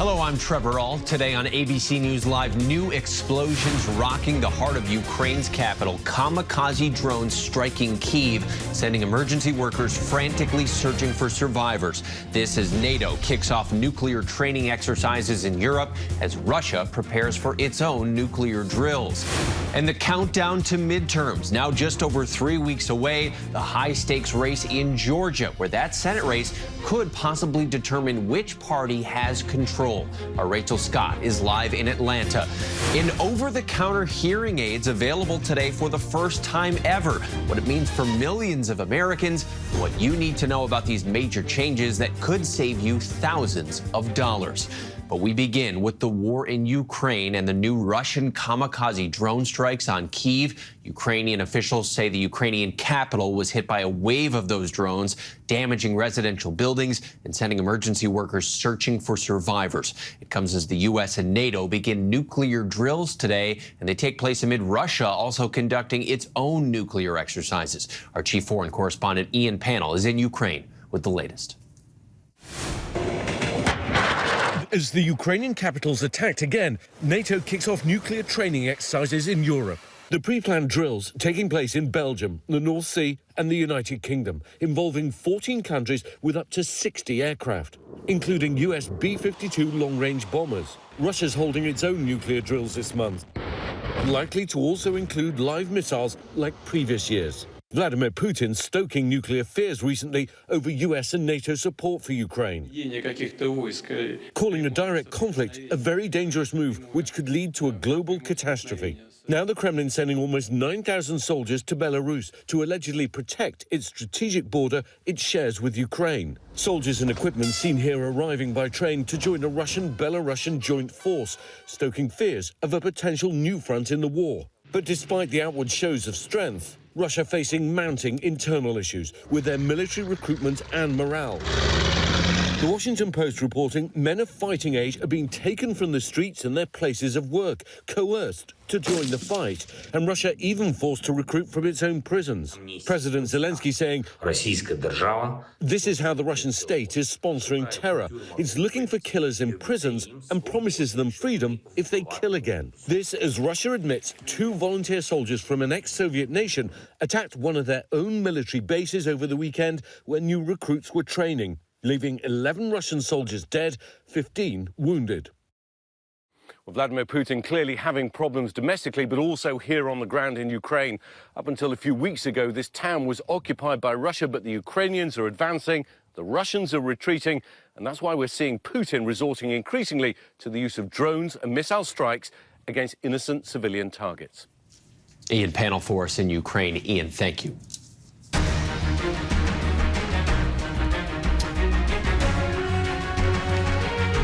Hello, I'm Trevor All. Today on ABC News Live, new explosions rocking the heart of Ukraine's capital. Kamikaze drones striking Kyiv, sending emergency workers frantically searching for survivors. This as NATO kicks off nuclear training exercises in Europe as Russia prepares for its own nuclear drills. And the countdown to midterms, now just over 3 weeks away, the high-stakes race in Georgia, where that Senate race could possibly determine which party has control. Our Rachel Scott is live in Atlanta. In over-the-counter hearing aids available today for the first time ever. What it means for millions of Americans, what you need to know about these major changes that could save you thousands of dollars. But we begin with the war in Ukraine and the new Russian kamikaze drone strikes on Kyiv. Ukrainian officials say the Ukrainian capital was hit by a wave of those drones, damaging residential buildings and sending emergency workers searching for survivors. It comes as the U.S. and NATO begin nuclear drills today, and they take place amid Russia also conducting its own nuclear exercises. Our chief foreign correspondent, Ian Pannell, is in Ukraine with the latest. As the Ukrainian capital's attacked again, NATO kicks off nuclear training exercises in Europe. The pre-planned drills taking place in Belgium, the North Sea and the United Kingdom, involving 14 countries with up to 60 aircraft, including US B-52 long-range bombers. Russia's holding its own nuclear drills this month, likely to also include live missiles like previous years. Vladimir Putin stoking nuclear fears recently over US and NATO support for Ukraine, calling a direct conflict a very dangerous move which could lead to a global catastrophe. Now the Kremlin sending almost 9,000 soldiers to Belarus to allegedly protect its strategic border it shares with Ukraine. Soldiers and equipment seen here arriving by train to join a Russian-Belarusian joint force, stoking fears of a potential new front in the war. But despite the outward shows of strength, Russia facing mounting internal issues with their military recruitment and morale. The Washington Post reporting men of fighting age are being taken from the streets and their places of work, coerced to join the fight, and Russia even forced to recruit from its own prisons. President Zelensky saying, this is how the Russian state is sponsoring terror. It's looking for killers in prisons and promises them freedom if they kill again. This as Russia admits 2 volunteer soldiers from an ex-Soviet nation attacked one of their own military bases over the weekend where new recruits were training, leaving 11 Russian soldiers dead, 15 wounded. Well, Vladimir Putin clearly having problems domestically, but also here on the ground in Ukraine. Up until a few weeks ago, this town was occupied by Russia, but the Ukrainians are advancing, the Russians are retreating, and that's why we're seeing Putin resorting increasingly to the use of drones and missile strikes against innocent civilian targets. Ian Pannell for us in Ukraine. Ian, thank you.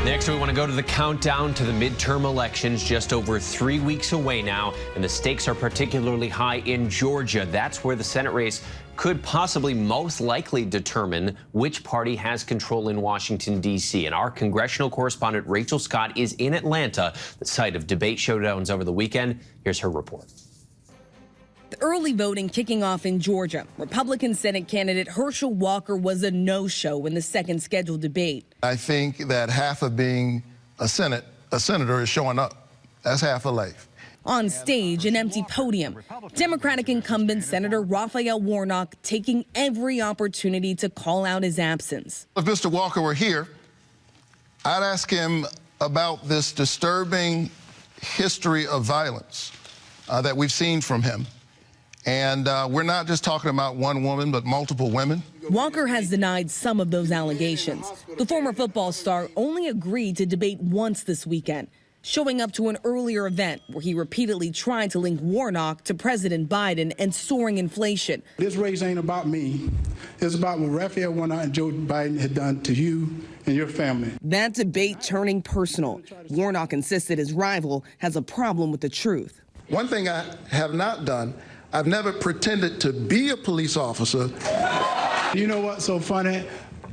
Next, we want to go to the countdown to the midterm elections, just over 3 weeks away now, and the stakes are particularly high in Georgia. That's where the Senate race could possibly most likely determine which party has control in Washington, D.C. And our congressional correspondent Rachel Scott is in Atlanta, the site of debate showdowns over the weekend. Here's her report. The early voting kicking off in Georgia. Republican Senate candidate Herschel was a no-show in the second scheduled debate. I think that half of being a senator is showing up. That's half of life. On stage, an empty podium. Democratic incumbent Senator Rafael Warnock taking every opportunity to call out his absence. If Mr. Walker were here, I'd ask him about this disturbing history of violence that we've seen from him. And we're not just talking about one woman, but multiple women. Walker has denied some of those allegations. The former football star only agreed to debate once this weekend, showing up to an earlier event where he repeatedly tried to link Warnock to President Biden and soaring inflation. This race ain't about me. It's about what Rafael Warnock and Joe Biden had done to you and your family. That debate turning personal. Warnock insisted his rival has a problem with the truth. One thing I have not done, I've never pretended to be a police officer. You know what's so funny?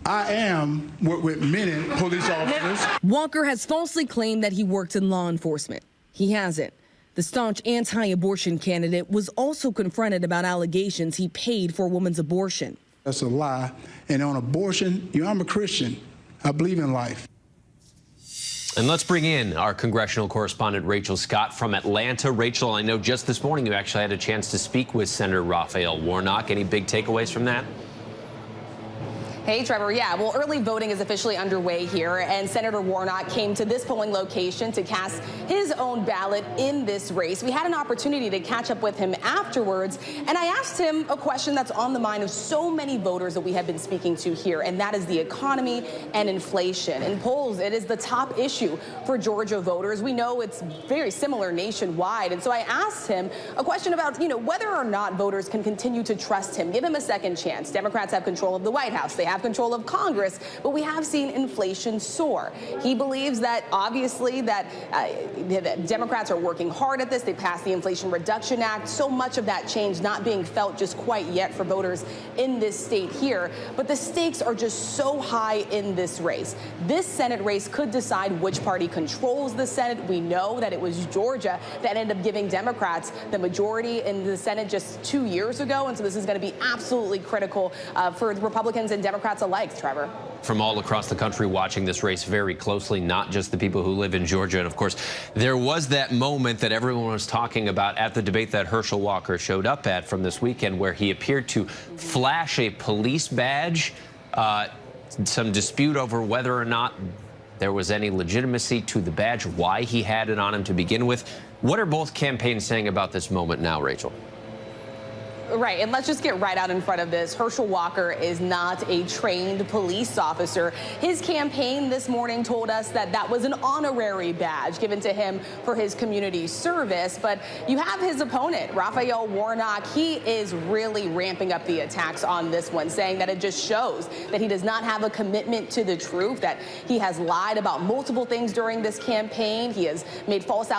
I am with many police officers. Walker has falsely claimed that he worked in law enforcement. He hasn't. The staunch anti-abortion candidate was also confronted about allegations he paid for a woman's abortion. That's a lie. And on abortion, I'm a Christian. I believe in life. And let's bring in our congressional correspondent, Rachel Scott from Atlanta. Rachel, I know just this morning you actually had a chance to speak with Senator Rafael Warnock. Any big takeaways from that? Hey, Trevor. Yeah, well, early voting is officially underway here, and Senator Warnock came to this polling location to cast his own ballot in this race. We had an opportunity to catch up with him afterwards, and I asked him a question that's on the mind of so many voters that we have been speaking to here, and that is the economy and inflation. In polls, it is the top issue for Georgia voters. We know it's very similar nationwide, and so I asked him a question about, whether or not voters can continue to trust him, give him a second chance. Democrats have control of the White House. They have control of Congress, but we have seen inflation soar. He believes that obviously that Democrats are working hard at this. They passed the Inflation Reduction Act. So much of that change not being felt just quite yet for voters in this state here. But the stakes are just so high in this race. This Senate race could decide which party controls the Senate. We know that it was Georgia that ended up giving Democrats the majority in the Senate just 2 years ago. And so this is going to be absolutely critical for Republicans and Democrats alike, Trevor. From all across the country watching this race very closely, not just the people who live in Georgia. And of course, there was that moment that everyone was talking about at the debate that Herschel Walker showed up at from this weekend, where he appeared to flash a police badge. Some dispute over whether or not there was any legitimacy to the badge, why he had it on him to begin with. What are both campaigns saying about this moment now, Rachel? Right, and let's just get right out in front of this. Herschel Walker is not a trained police officer. His campaign this morning told us that that was an honorary badge given to him for his community service. But you have his opponent, Rafael Warnock. He is really ramping up the attacks on this one, saying that it just shows that he does not have a commitment to the truth, that he has lied about multiple things during this campaign. He has made false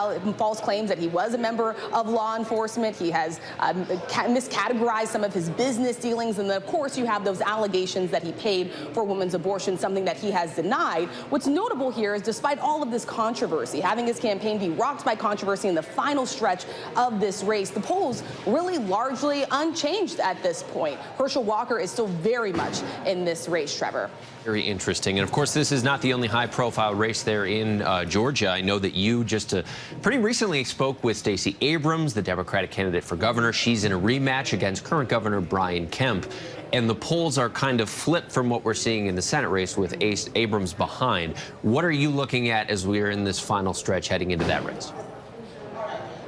claims that he was a member of law enforcement. He has miscategorized some of his business dealings. And then, of course, you have those allegations that he paid for women's abortion, something that he has denied. What's notable here is, despite all of this controversy, having his campaign be rocked by controversy in the final stretch of this race, the polls really largely unchanged at this point. Herschel Walker is still very much in this race, Trevor. Very interesting. And of course, this is not the only high-profile race there in Georgia. I know that you just pretty recently spoke with Stacey Abrams, the Democratic candidate for governor. She's in a rematch against current Governor Brian Kemp. And the polls are kind of flipped from what we're seeing in the Senate race, with Abrams behind. What are you looking at as we are in this final stretch heading into that race?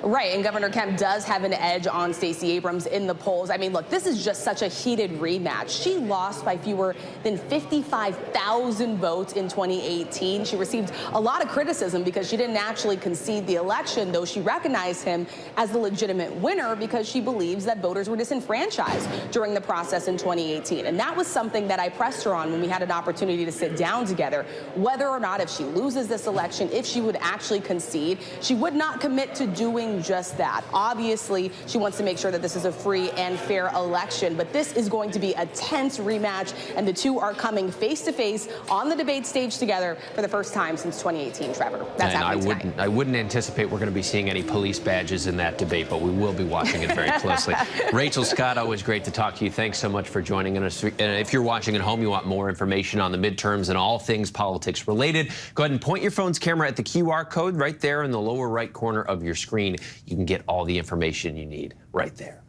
Right, and Governor Kemp does have an edge on Stacey Abrams in the polls. I mean, look, this is just such a heated rematch. She lost by fewer than 55,000 votes in 2018. She received a lot of criticism because she didn't actually concede the election, though she recognized him as the legitimate winner because she believes that voters were disenfranchised during the process in 2018. And that was something that I pressed her on when we had an opportunity to sit down together, whether or not, if she loses this election, if she would actually concede. She would not commit to doing just that. Obviously, she wants to make sure that this is a free and fair election, but this is going to be a tense rematch, and the two are coming face to face on the debate stage together for the first time since 2018, Trevor. That's happening tonight. I wouldn't anticipate we're going to be seeing any police badges in that debate, but we will be watching it very closely. Rachel Scott, always great to talk to you. Thanks so much for joining us. And if you're watching at home, you want more information on the midterms and all things politics related, go ahead and point your phone's camera at the QR code right there in the lower right corner of your screen. You can get all the information you need right there.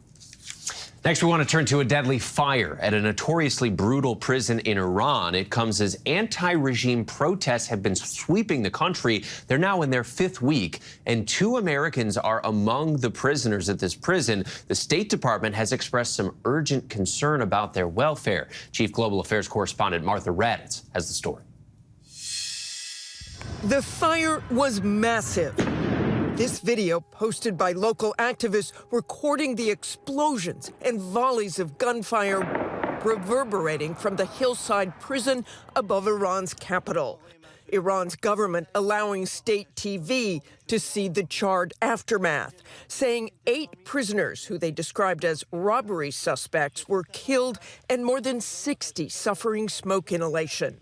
Next, we want to turn to a deadly fire at a notoriously brutal prison in Iran. It comes as anti-regime protests have been sweeping the country. They're now in their 5th week, and 2 Americans are among the prisoners at this prison. The State Department has expressed some urgent concern about their welfare. Chief Global Affairs correspondent Martha Raddatz has the story. The fire was massive. This video, posted by local activists, recording the explosions and volleys of gunfire reverberating from the hillside prison above Iran's capital. Iran's government allowing state TV to see the charred aftermath, saying 8 prisoners, who they described as robbery suspects, were killed and more than 60 suffering smoke inhalation.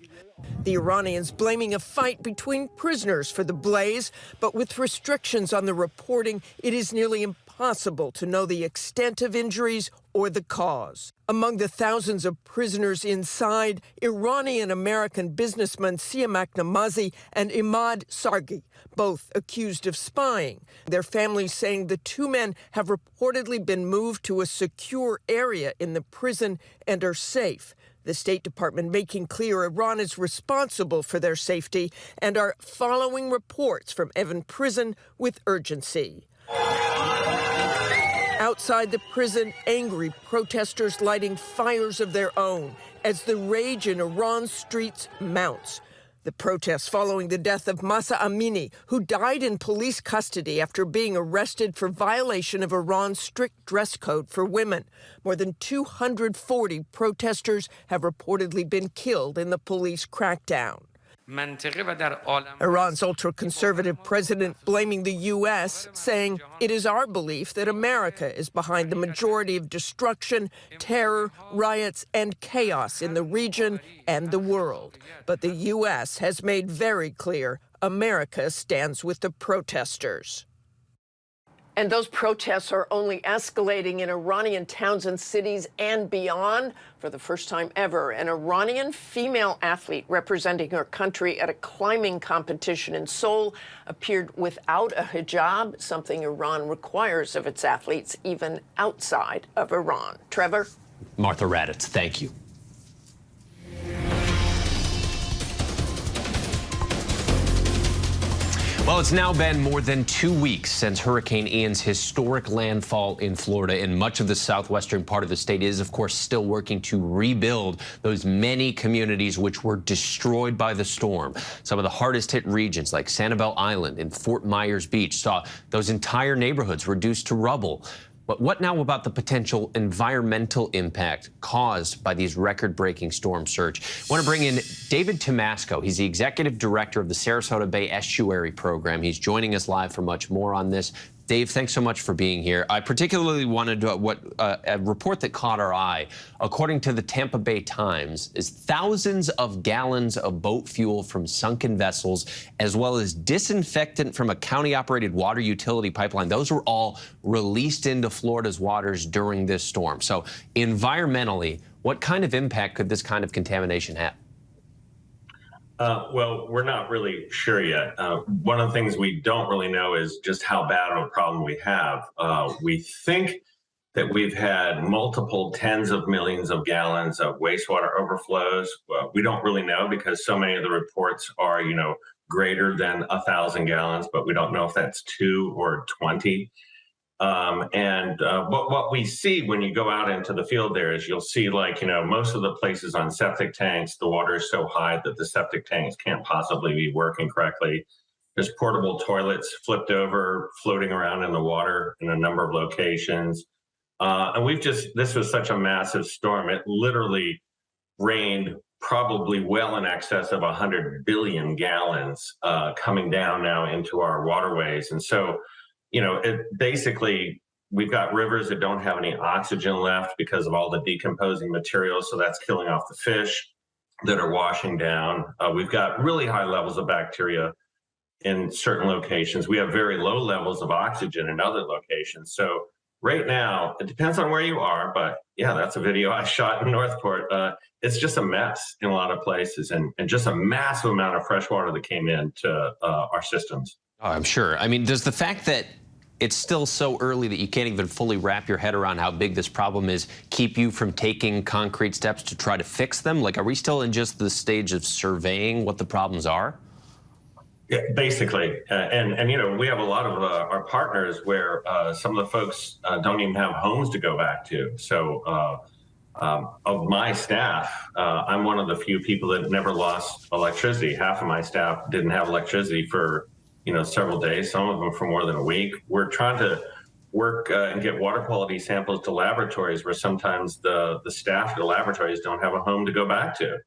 The Iranians blaming a fight between prisoners for the blaze, but with restrictions on the reporting, it is nearly impossible impossible to know the extent of injuries or the cause. Among the thousands of prisoners inside, Iranian-American businessmen Siamak Namazi and Imad Sargi, both accused of spying. Their families saying the two men have reportedly been moved to a secure area in the prison and are safe. The State Department making clear Iran is responsible for their safety and are following reports from Evin prison with urgency. Outside the prison, angry protesters lighting fires of their own as the rage in Iran's streets mounts. The protests following the death of Mahsa Amini, who died in police custody after being arrested for violation of Iran's strict dress code for women. More than 240 protesters have reportedly been killed in the police crackdown. Iran's ultra-conservative president blaming the U.S., saying it is our belief that America is behind the majority of destruction, terror, riots, and chaos in the region and the world. But the U.S. has made very clear America stands with the protesters. And those protests are only escalating in Iranian towns and cities and beyond. For the first time ever, an Iranian female athlete representing her country at a climbing competition in Seoul appeared without a hijab, something Iran requires of its athletes even outside of Iran. Trevor? Martha Raddatz, thank you. Well, it's now been more than 2 weeks since Hurricane Ian's historic landfall in Florida, and much of the southwestern part of the state is, of course, still working to rebuild those many communities which were destroyed by the storm. Some of the hardest hit regions like Sanibel Island and Fort Myers Beach saw those entire neighborhoods reduced to rubble. But what now about the potential environmental impact caused by these record-breaking storm surge? I want to bring in David Tomasco. He's the executive director of the Sarasota Bay Estuary Program. He's joining us live for much more on this. Dave, thanks so much for being here. I particularly wanted to, a report that caught our eye, according to the Tampa Bay Times, is thousands of gallons of boat fuel from sunken vessels, as well as disinfectant from a county-operated water utility pipeline. Those were all released into Florida's waters during this storm. So environmentally, what kind of impact could this kind of contamination have? Well, we're not really sure yet. One of the things we don't really know is just how bad of a problem we have. We think that we've had multiple tens of millions of gallons of wastewater overflows. We don't really know because so many of the reports are, greater than 1,000 gallons, but we don't know if that's 2 or 20. What we see when you go out into the field there is you'll see, most of the places on septic tanks, the water is so high that the septic tanks can't possibly be working correctly. There's portable toilets flipped over, floating around in the water in a number of locations. This was such a massive storm. It literally rained probably well in excess of 100 billion gallons coming down now into our waterways. And so, we've got rivers that don't have any oxygen left because of all the decomposing materials. So that's killing off the fish that are washing down. We've got really high levels of bacteria in certain locations. We have very low levels of oxygen in other locations. So right now, it depends on where you are, but yeah, that's a video I shot in Northport. It's just a mess in a lot of places and just a massive amount of fresh water that came into our systems. Oh, I'm sure. I mean, does the fact that it's still so early that you can't even fully wrap your head around how big this problem is keep you from taking concrete steps to try to fix them? Like, are we still in just the stage of surveying what the problems are? Yeah, basically. And we have a lot of our partners where some of the folks don't even have homes to go back to. So of my staff, I'm one of the few people that never lost electricity. Half of my staff didn't have electricity for several days, some of them for more than a week. We're trying to work and get water quality samples to laboratories where sometimes the staff at the laboratories don't have a home to go back to.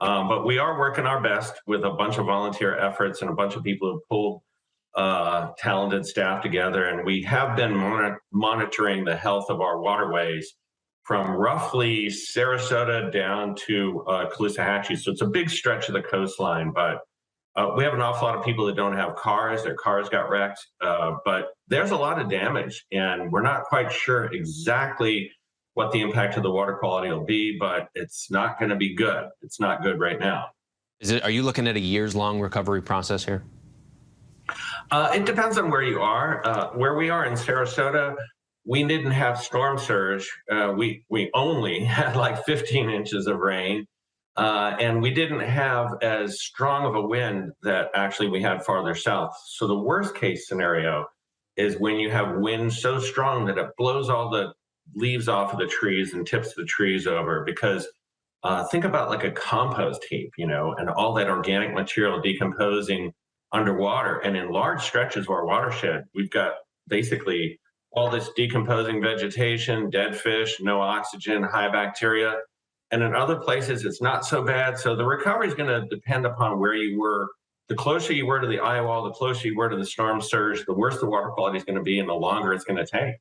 But we are working our best with a bunch of volunteer efforts and a bunch of people who pulled talented staff together. And we have been monitoring the health of our waterways from roughly Sarasota down to Caloosahatchee. So it's a big stretch of the coastline, but We have an awful lot of people that don't have cars. Their cars got wrecked, but there's a lot of damage, and we're not quite sure exactly what the impact of the water quality will be, but it's not going to be good. It's not good right now. Are you looking at a years-long recovery process here? It depends on where you are. Where we are in Sarasota, we didn't have storm surge. We only had like 15 inches of rain. And we didn't have as strong of a wind that actually we had farther south. So the worst case scenario is when you have wind so strong that it blows all the leaves off of the trees and tips the trees over. Because think about like a compost heap, you know, and all that organic material decomposing underwater. And in large stretches of our watershed, we've got basically all this decomposing vegetation, dead fish, no oxygen, high bacteria. And in other places, it's not so bad. So the recovery is going to depend upon where you were. The closer you were to the eye wall, the closer you were to the storm surge, the worse the water quality is going to be and the longer it's going to take.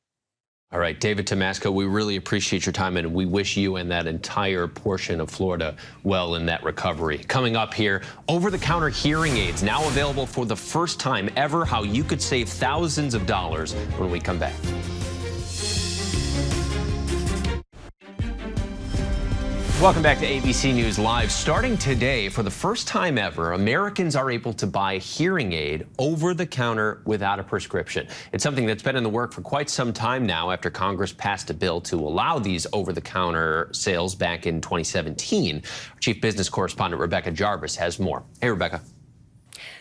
All right, David Tomasco, we really appreciate your time, and we wish you and that entire portion of Florida well in that recovery. Coming up here, over-the-counter hearing aids now available for the first time ever, how you could save thousands of dollars when we come back. Welcome back to ABC News Live. Starting today, for the first time ever, Americans are able to buy a hearing aid over the counter without a prescription. It's something that's been in the work for quite some time now after Congress passed a bill to allow these over-the-counter sales back in 2017. Our chief business correspondent Rebecca Jarvis has more. Hey, Rebecca.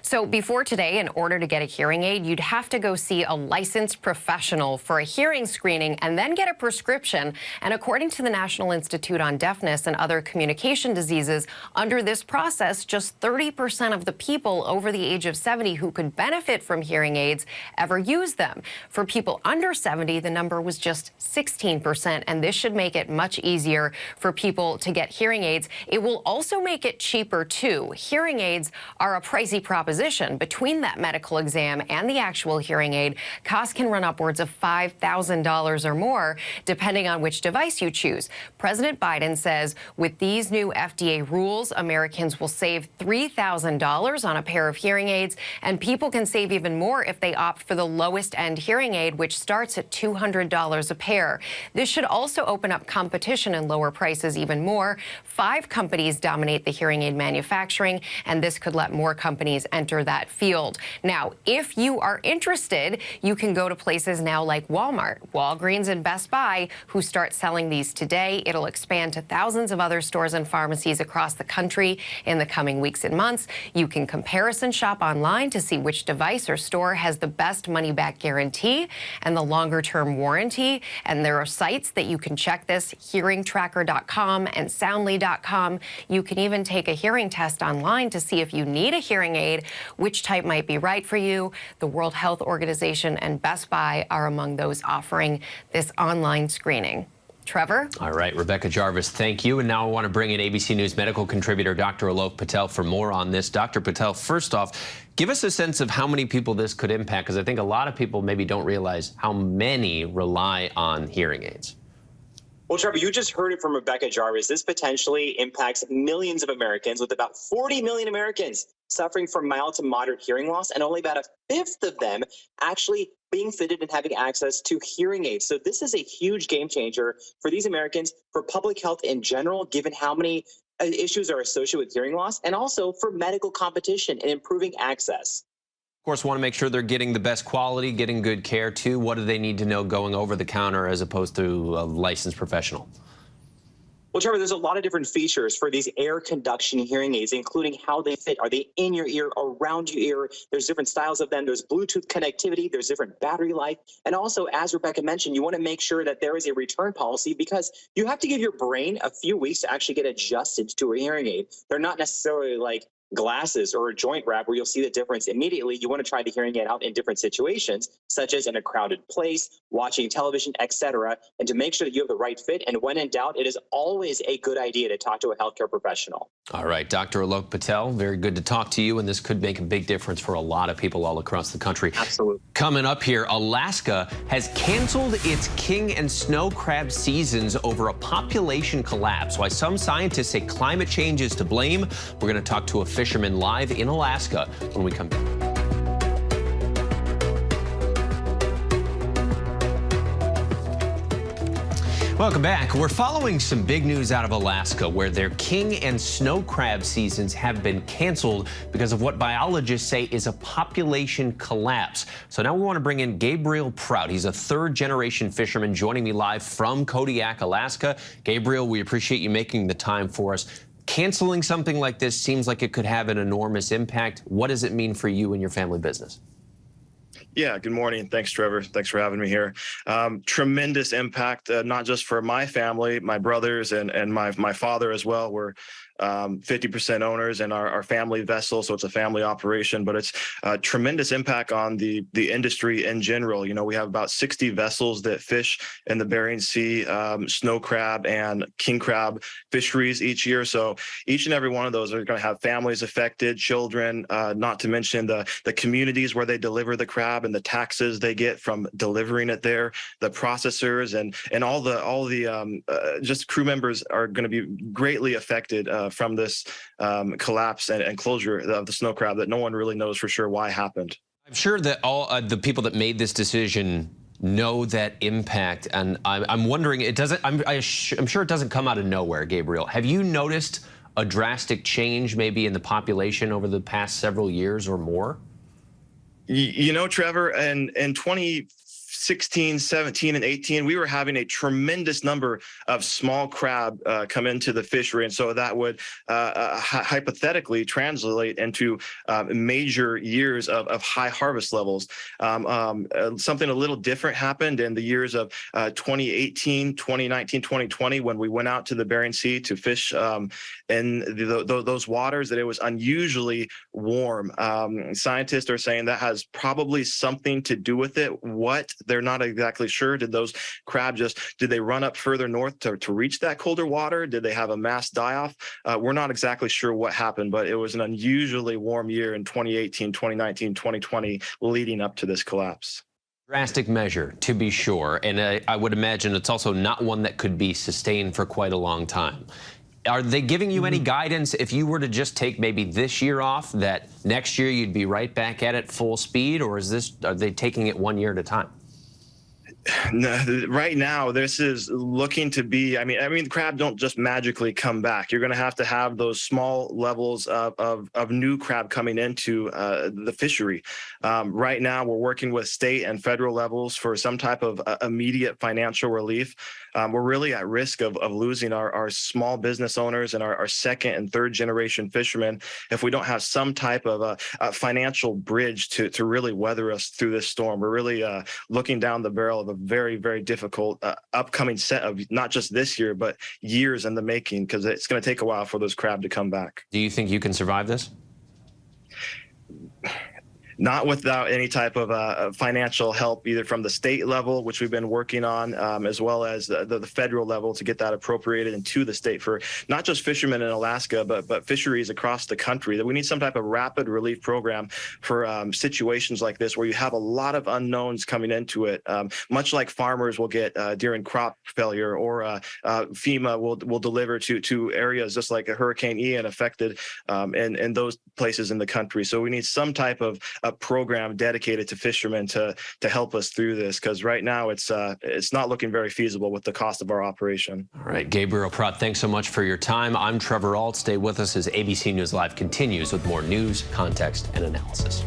So before today, in order to get a hearing aid, you'd have to go see a licensed professional for a hearing screening and then get a prescription. And according to the National Institute on Deafness and Other Communication Diseases, under this process, just 30% of the people over the age of 70 who could benefit from hearing aids ever use them. For people under 70, the number was just 16%, and this should make it much easier for people to get hearing aids. It will also make it cheaper, too. Hearing aids are a pricey proposition. Between that medical exam and the actual hearing aid, costs can run upwards of $5,000 or more, depending on which device you choose. President Biden says with these new FDA rules, Americans will save $3,000 on a pair of hearing aids, and people can save even more if they opt for the lowest end hearing aid, which starts at $200 a pair. This should also open up competition and lower prices even more. 5 companies dominate the hearing aid manufacturing, and this could let more companies enter that field. Now, if you are interested, you can go to places now like Walmart, Walgreens, and Best Buy, who start selling these today. It'll expand to thousands of other stores and pharmacies across the country in the coming weeks and months. You can comparison shop online to see which device or store has the best money-back guarantee and the longer-term warranty. And there are sites that you can check this, hearingtracker.com and soundly.com. You can even take a hearing test online to see if you need a hearing aid, which type might be right for you. The World Health Organization and Best Buy are among those offering this online screening. Trevor? All right, Rebecca Jarvis, thank you. And now I want to bring in ABC News medical contributor Dr. Alok Patel for more on this. Dr. Patel, first off, give us a sense of how many people this could impact, because I think a lot of people maybe don't realize how many rely on hearing aids. Well, Trevor, you just heard it from Rebecca Jarvis. This potentially impacts millions of Americans, with about 40 million Americans suffering from mild to moderate hearing loss, and only about a fifth of them actually being fitted and having access to hearing aids. So this is a huge game changer for these Americans, for public health in general, given how many issues are associated with hearing loss, and also for medical competition and improving access. Of course, want to make sure they're getting the best quality, getting good care, too. What do they need to know going over the counter as opposed to a licensed professional? Well, Trevor, there's a lot of different features for these air conduction hearing aids, including how they fit. Are they in your ear, around your ear? There's different styles of them. There's Bluetooth connectivity. There's different battery life. And also, as Rebecca mentioned, you want to make sure that there is a return policy, because you have to give your brain a few weeks to actually get adjusted to a hearing aid. They're not necessarily like glasses or a joint wrap where you'll see the difference immediately. You want to try the hearing aid out in different situations, such as in a crowded place, watching television, etc., and to make sure that you have the right fit. And when in doubt, it is always a good idea to talk to a healthcare professional. All right, Dr. Alok Patel, very good to talk to you, and this could make a big difference for a lot of people all across the country. Absolutely. Coming up here, Alaska has canceled its king and snow crab seasons over a population collapse. Why some scientists say climate change is to blame. We're going to talk to officials fishermen live in Alaska when we come back. Welcome back. We're following some big news out of Alaska, where their king and snow crab seasons have been canceled because of what biologists say is a population collapse. So now we want to bring in Gabriel Proud. He's a third-generation fisherman joining me live from Kodiak, Alaska. Gabriel, we appreciate you making the time for us. Canceling something like this seems like it could have an enormous impact. What does it mean for you and your family business? Yeah, good morning. Thanks, Trevor. Thanks for having me here. Tremendous impact, not just for my family, my brothers, and my father as well. We're 50% owners in our family vessel, so it's a family operation, but it's a tremendous impact on the industry in general. You know, we have about 60 vessels that fish in the Bering Sea, snow crab and king crab fisheries each year. So each and every one of those are going to have families affected, children, not to mention the communities where they deliver the crab and the taxes they get from delivering it there, the processors and all the just crew members are going to be greatly affected from this collapse and closure of the snow crab that no one really knows for sure why happened. I'm sure that all the people that made this decision know that impact, and I'm wondering, it doesn't. I'm sure it doesn't come out of nowhere, Gabriel. Have you noticed a drastic change maybe in the population over the past several years or more? You know, Trevor, in 2016, 17, and 18, we were having a tremendous number of small crab come into the fishery. And so that would hypothetically translate into major years of high harvest levels. Something a little different happened in the years of 2018, 2019, 2020, when we went out to the Bering Sea to fish in those waters, that it was unusually warm. Scientists are saying that has probably something to do with it. What? They're not exactly sure. Did those crab did they run up further north to reach that colder water? Did they have a mass die-off? We're not exactly sure what happened, but it was an unusually warm year in 2018, 2019, 2020, leading up to this collapse. Drastic measure, to be sure, and I would imagine it's also not one that could be sustained for quite a long time. Are they giving you any guidance if you were to just take maybe this year off, that next year you'd be right back at it full speed, or are they taking it 1 year at a time? No, right now, this is looking to be, I mean, the crab don't just magically come back. You're going to have those small levels of new crab coming into the fishery. Right now, we're working with state and federal levels for some type of immediate financial relief. We're really at risk of losing our small business owners and our second and third generation fishermen if we don't have some type of a financial bridge to really weather us through this storm. We're really looking down the barrel of a very, very difficult upcoming set of not just this year, but years in the making, because it's going to take a while for those crab to come back. Do you think you can survive this? Not without any type of financial help, either from the state level, which we've been working on, as well as the federal level to get that appropriated into the state for not just fishermen in Alaska, but fisheries across the country. That we need some type of rapid relief program for situations like this, where you have a lot of unknowns coming into it, much like farmers will get during crop failure, or FEMA will deliver to areas just like a Hurricane Ian affected in those places in the country. So we need some type of a program dedicated to fishermen to help us through this, because right now it's not looking very feasible with the cost of our operation. All right, Gabriel Proud, thanks so much for your time. I'm Trevor Ault. Stay with us as ABC News Live continues with more news, context, and analysis.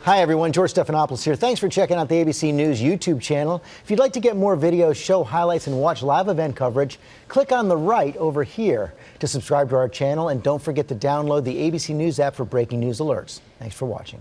Hi, everyone. George Stephanopoulos here. Thanks for checking out the ABC News YouTube channel. If you'd like to get more videos, show highlights, and watch live event coverage, click on the right over here to subscribe to our channel. And don't forget to download the ABC News app for breaking news alerts. Thanks for watching.